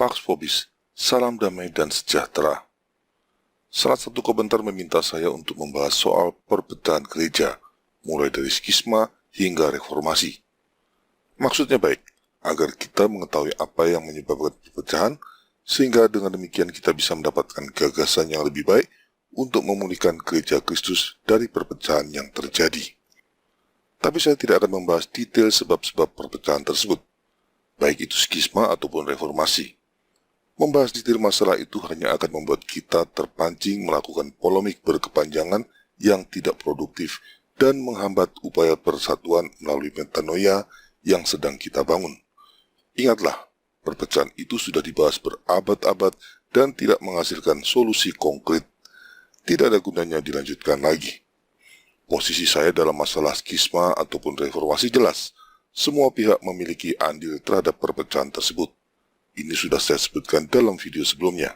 Pax Vobis, salam damai dan sejahtera. Salah satu komentar meminta saya untuk membahas soal perpecahan gereja, mulai dari skisma hingga reformasi. Maksudnya baik, agar kita mengetahui apa yang menyebabkan perpecahan, sehingga dengan demikian kita bisa mendapatkan gagasan yang lebih baik untuk memulihkan gereja Kristus dari perpecahan yang terjadi. Tapi saya tidak akan membahas detail sebab-sebab perpecahan tersebut, baik itu skisma ataupun reformasi. Membahas detail masalah itu hanya akan membuat kita terpancing melakukan polemik berkepanjangan yang tidak produktif dan menghambat upaya persatuan melalui metanoia yang sedang kita bangun. Ingatlah, perpecahan itu sudah dibahas berabad-abad dan tidak menghasilkan solusi konkret. Tidak ada gunanya dilanjutkan lagi. Posisi saya dalam masalah skisma ataupun reformasi jelas. Semua pihak memiliki andil terhadap perpecahan tersebut. Ini sudah saya sebutkan dalam video sebelumnya.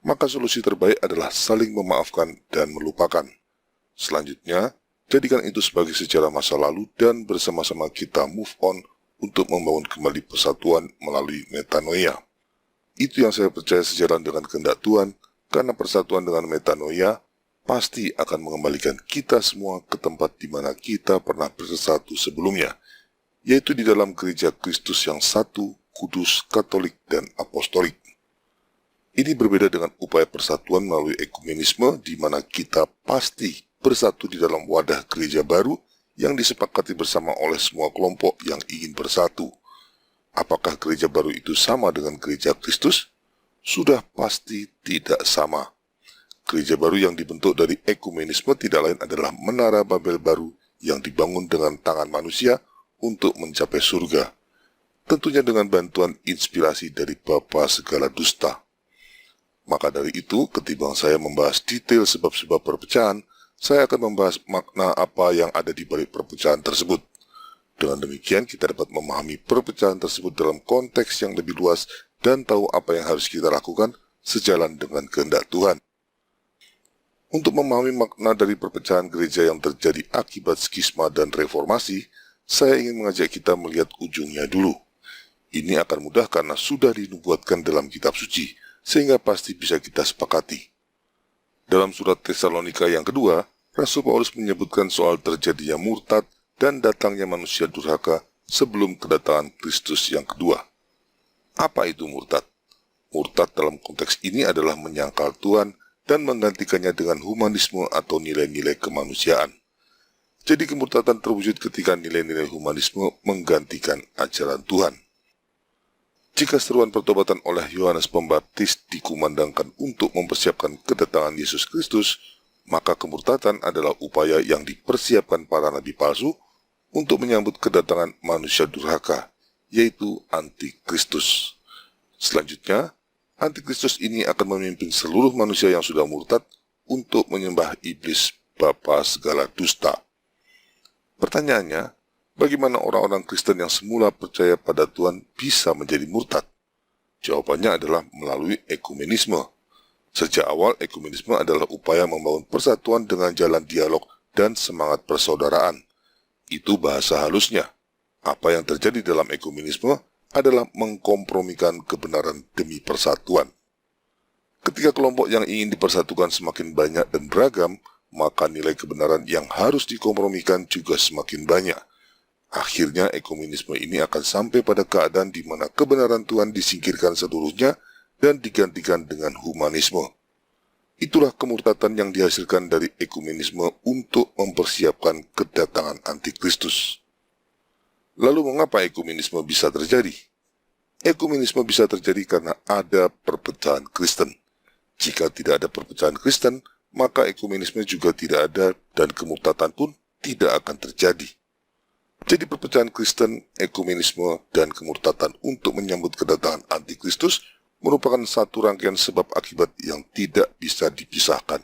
Maka solusi terbaik adalah saling memaafkan dan melupakan. Selanjutnya, jadikan itu sebagai sejarah masa lalu dan bersama-sama kita move on untuk membangun kembali persatuan melalui metanoia. Itu yang saya percaya sejalan dengan kehendak Tuhan, karena persatuan dengan metanoia pasti akan mengembalikan kita semua ke tempat di mana kita pernah bersatu sebelumnya, yaitu di dalam gereja Kristus yang satu, kudus, katolik, dan apostolik. Ini berbeda dengan upaya persatuan melalui ekumenisme di mana kita pasti bersatu di dalam wadah gereja baru yang disepakati bersama oleh semua kelompok yang ingin bersatu. Apakah gereja baru itu sama dengan gereja Kristus? Sudah pasti tidak sama. Gereja baru yang dibentuk dari ekumenisme tidak lain adalah menara Babel baru yang dibangun dengan tangan manusia untuk mencapai surga. Tentunya dengan bantuan inspirasi dari Bapa segala dusta. Maka dari itu, ketimbang saya membahas detail sebab-sebab perpecahan, saya akan membahas makna apa yang ada di balik perpecahan tersebut. Dengan demikian, kita dapat memahami perpecahan tersebut dalam konteks yang lebih luas dan tahu apa yang harus kita lakukan sejalan dengan kehendak Tuhan. Untuk memahami makna dari perpecahan gereja yang terjadi akibat skisma dan reformasi, saya ingin mengajak kita melihat ujungnya dulu. Ini akan mudah karena sudah dinubuatkan dalam kitab suci, sehingga pasti bisa kita sepakati. Dalam surat Tesalonika yang kedua, Rasul Paulus menyebutkan soal terjadinya murtad dan datangnya manusia durhaka sebelum kedatangan Kristus yang kedua. Apa itu murtad? Murtad dalam konteks ini adalah menyangkal Tuhan dan menggantikannya dengan humanisme atau nilai-nilai kemanusiaan. Jadi kemurtadan terwujud ketika nilai-nilai humanisme menggantikan ajaran Tuhan. Jika seruan pertobatan oleh Yohanes Pembaptis dikumandangkan untuk mempersiapkan kedatangan Yesus Kristus, maka kemurtadan adalah upaya yang dipersiapkan para nabi palsu untuk menyambut kedatangan manusia durhaka, yaitu Antikristus. Selanjutnya, Antikristus ini akan memimpin seluruh manusia yang sudah murtad untuk menyembah iblis bapa segala dusta. Pertanyaannya, bagaimana orang-orang Kristen yang semula percaya pada Tuhan bisa menjadi murtad? Jawabannya adalah melalui ekumenisme. Sejak awal, ekumenisme adalah upaya membangun persatuan dengan jalan dialog dan semangat persaudaraan. Itu bahasa halusnya. Apa yang terjadi dalam ekumenisme adalah mengkompromikan kebenaran demi persatuan. Ketika kelompok yang ingin dipersatukan semakin banyak dan beragam, maka nilai kebenaran yang harus dikompromikan juga semakin banyak. Akhirnya ekumenisme ini akan sampai pada keadaan di mana kebenaran Tuhan disingkirkan seluruhnya dan digantikan dengan humanisme. Itulah kemurtadan yang dihasilkan dari ekumenisme untuk mempersiapkan kedatangan Antikristus. Lalu mengapa ekumenisme bisa terjadi? Ekumenisme bisa terjadi karena ada perpecahan Kristen. Jika tidak ada perpecahan Kristen, maka ekumenisme juga tidak ada dan kemurtadan pun tidak akan terjadi. Jadi perpecahan Kristen, ekumenisme, dan kemurtadan untuk menyambut kedatangan Antikristus merupakan satu rangkaian sebab akibat yang tidak bisa dipisahkan.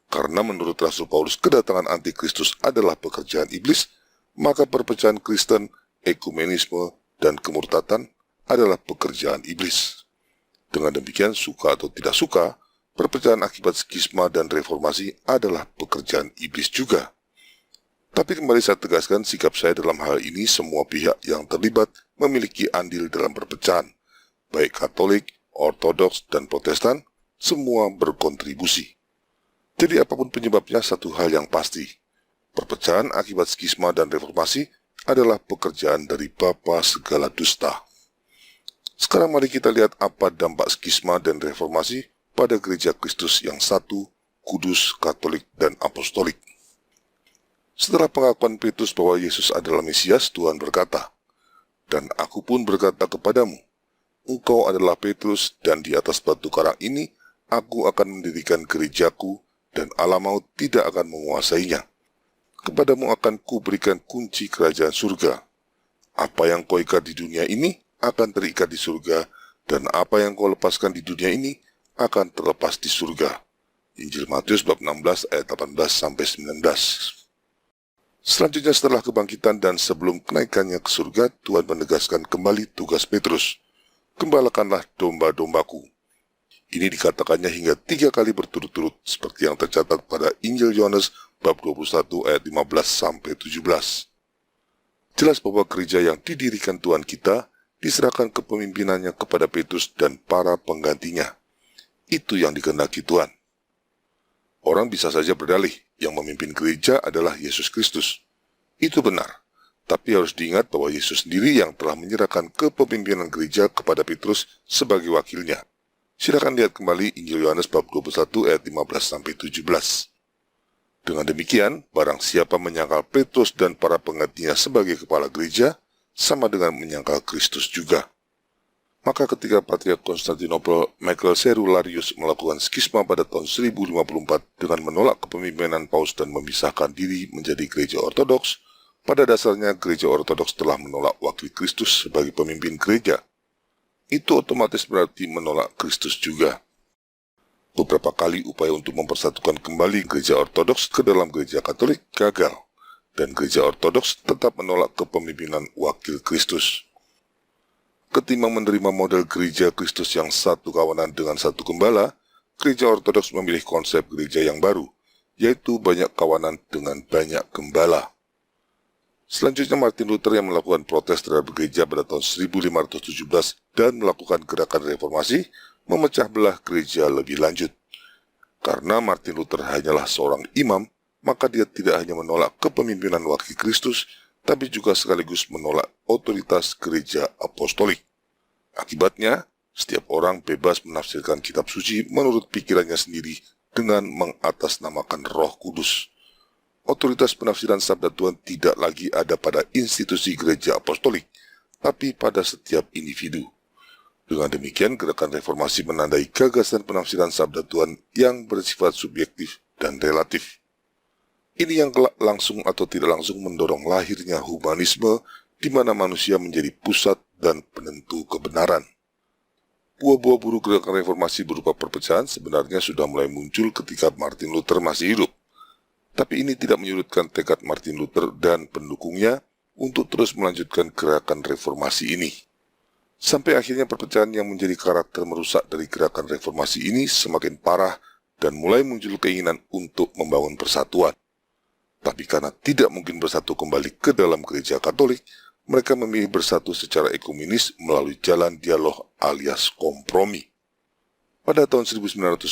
Karena menurut Rasul Paulus kedatangan Antikristus adalah pekerjaan iblis, maka perpecahan Kristen, ekumenisme, dan kemurtadan adalah pekerjaan iblis. Dengan demikian, suka atau tidak suka, perpecahan akibat skisma dan reformasi adalah pekerjaan iblis juga. Tapi kembali saya tegaskan sikap saya dalam hal ini, semua pihak yang terlibat memiliki andil dalam perpecahan. baik Katolik, Ortodoks, dan Protestan, semua berkontribusi. Jadi apapun penyebabnya, satu hal yang pasti, perpecahan akibat skisma dan reformasi adalah pekerjaan dari bapa segala dusta. Sekarang mari kita lihat apa dampak skisma dan reformasi pada gereja Kristus yang satu, kudus, Katolik, dan apostolik. Setelah pengakuan Petrus bahwa Yesus adalah Mesias, Tuhan berkata, "Dan aku pun berkata kepadamu, engkau adalah Petrus, dan di atas batu karang ini aku akan mendirikan gerejaku, dan Allah maut tidak akan menguasainya. Kepadamu akan kuberikan kunci kerajaan surga. Apa yang kau ikat di dunia ini akan terikat di surga, dan apa yang kau lepaskan di dunia ini akan terlepas di surga." Injil Matius bab 16 ayat 18-19. Selanjutnya setelah kebangkitan dan sebelum kenaikannya ke surga, Tuhan menegaskan kembali tugas Petrus. "Gembalakanlah domba-dombaku." Ini dikatakannya hingga 3 kali berturut-turut seperti yang tercatat pada Injil Yohanes bab 21 ayat 15-17. Jelas bahwa gereja yang didirikan Tuhan kita diserahkan kepemimpinannya kepada Petrus dan para penggantinya. Itu yang dikehendaki Tuhan. Orang bisa saja berdalih yang memimpin gereja adalah Yesus Kristus. Itu benar, tapi harus diingat bahwa Yesus sendiri yang telah menyerahkan kepemimpinan gereja kepada Petrus sebagai wakilnya. Silakan lihat kembali Injil Yohanes bab 21 ayat 15-17. Dengan demikian, barang siapa menyangkal Petrus dan para penggantinya sebagai kepala gereja, sama dengan menyangkal Kristus juga. Maka ketika Patriark Konstantinopel Michael Cerularius melakukan skisma pada tahun 1054 dengan menolak kepemimpinan Paus dan memisahkan diri menjadi gereja Ortodoks, pada dasarnya gereja Ortodoks telah menolak wakil Kristus sebagai pemimpin gereja. Itu otomatis berarti menolak Kristus juga. Beberapa kali upaya untuk mempersatukan kembali gereja Ortodoks ke dalam gereja Katolik gagal, dan gereja Ortodoks tetap menolak kepemimpinan wakil Kristus. Ketimbang menerima model gereja Kristus yang satu kawanan dengan satu gembala, gereja Ortodoks memilih konsep gereja yang baru, yaitu banyak kawanan dengan banyak gembala. Selanjutnya Martin Luther yang melakukan protes terhadap gereja pada tahun 1517 dan melakukan gerakan reformasi, memecah belah gereja lebih lanjut. Karena Martin Luther hanyalah seorang imam, maka dia tidak hanya menolak kepemimpinan wakil Kristus, tapi juga sekaligus menolak otoritas gereja apostolik. Akibatnya, setiap orang bebas menafsirkan kitab suci menurut pikirannya sendiri dengan mengatasnamakan Roh Kudus. Otoritas penafsiran sabda Tuhan tidak lagi ada pada institusi gereja apostolik, tapi pada setiap individu. Dengan demikian, gerakan reformasi menandai gagasan penafsiran sabda Tuhan yang bersifat subjektif dan relatif. Ini yang kelak langsung atau tidak langsung mendorong lahirnya humanisme, di mana manusia menjadi pusat dan penentu kebenaran. Buah-buah buruk gerakan reformasi berupa perpecahan sebenarnya sudah mulai muncul ketika Martin Luther masih hidup. Tapi ini tidak menyurutkan tekad Martin Luther dan pendukungnya untuk terus melanjutkan gerakan reformasi ini. Sampai akhirnya perpecahan yang menjadi karakter merusak dari gerakan reformasi ini semakin parah dan mulai muncul keinginan untuk membangun persatuan. Tapi karena tidak mungkin bersatu kembali ke dalam gereja Katolik, mereka memilih bersatu secara ekumenis melalui jalan dialog alias kompromi. Pada tahun 1910,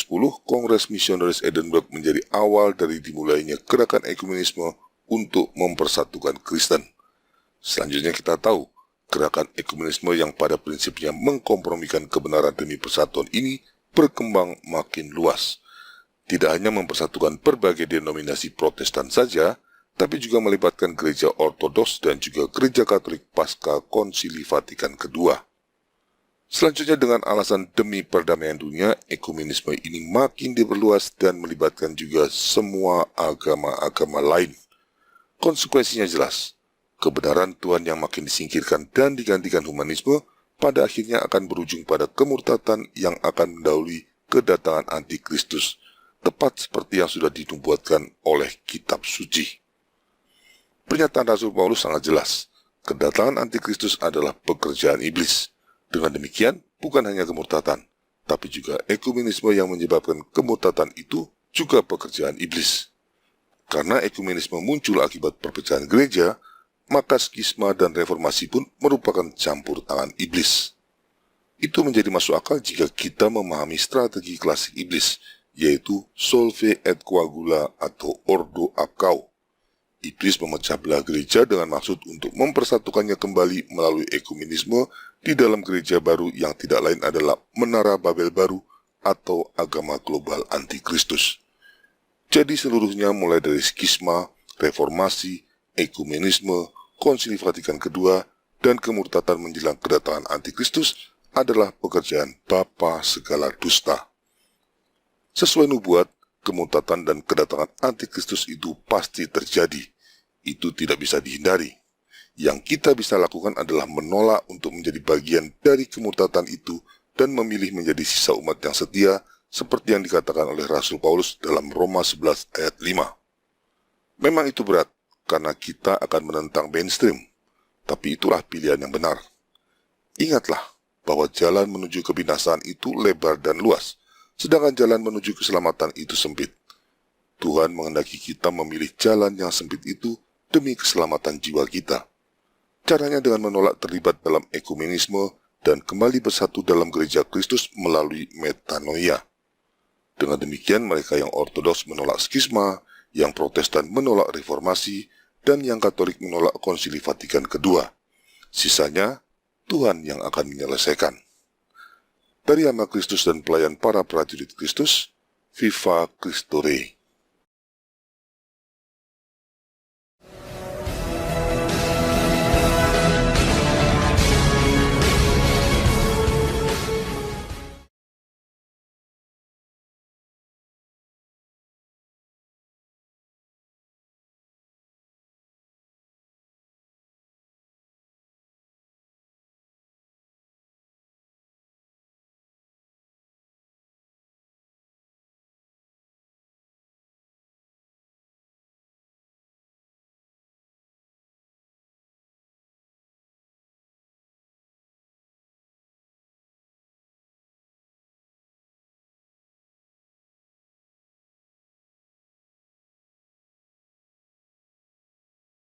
Kongres Misionaris Edinburgh menjadi awal dari dimulainya gerakan ekumenisme untuk mempersatukan Kristen. Selanjutnya kita tahu, gerakan ekumenisme yang pada prinsipnya mengkompromikan kebenaran demi persatuan ini berkembang makin luas. Tidak hanya mempersatukan berbagai denominasi Protestan saja, tapi juga melibatkan gereja Ortodoks dan juga gereja Katolik pasca Konsili Vatikan II. Selanjutnya dengan alasan demi perdamaian dunia, ekumenisme ini makin diperluas dan melibatkan juga semua agama-agama lain. Konsekuensinya jelas, kebenaran Tuhan yang makin disingkirkan dan digantikan humanisme pada akhirnya akan berujung pada kemurtatan yang akan mendahului kedatangan antikristus, tepat seperti yang sudah dinubuatkan oleh kitab suci. Pernyataan Rasul Paulus sangat jelas, kedatangan antikristus adalah pekerjaan iblis. Dengan demikian, bukan hanya kemurtatan, tapi juga ekumenisme yang menyebabkan kemurtatan itu juga pekerjaan iblis. Karena ekumenisme muncul akibat perpecahan gereja, maka skisma dan reformasi pun merupakan campur tangan iblis. Itu menjadi masuk akal jika kita memahami strategi klasik iblis, yaitu solve et coagula atau ordo ab chao. Iblis memecah belah gereja dengan maksud untuk mempersatukannya kembali melalui ekumenisme di dalam gereja baru yang tidak lain adalah Menara Babel baru atau agama global antikristus. Jadi seluruhnya mulai dari skisma, reformasi, ekumenisme, konsili Vatikan kedua, dan kemurtatan menjelang kedatangan antikristus adalah pekerjaan bapa segala dusta. Sesuai nubuat, kemurtatan dan kedatangan antikristus itu pasti terjadi. Itu tidak bisa dihindari. Yang kita bisa lakukan adalah menolak untuk menjadi bagian dari kemurtatan itu dan memilih menjadi sisa umat yang setia seperti yang dikatakan oleh Rasul Paulus dalam Roma 11 ayat 5. Memang itu berat karena kita akan menentang mainstream, tapi itulah pilihan yang benar. Ingatlah bahwa jalan menuju kebinasaan itu lebar dan luas, sedangkan jalan menuju keselamatan itu sempit. Tuhan menghendaki kita memilih jalan yang sempit itu demi keselamatan jiwa kita. Caranya dengan menolak terlibat dalam ekumenisme dan kembali bersatu dalam gereja Kristus melalui metanoia. Dengan demikian mereka yang ortodoks menolak skisma, yang Protestan menolak reformasi, dan yang Katolik menolak konsili Vatikan kedua. Sisanya, Tuhan yang akan menyelesaikan. Dari Ama Kristus dan pelayan para prajurit Kristus, Viva Christo Rei.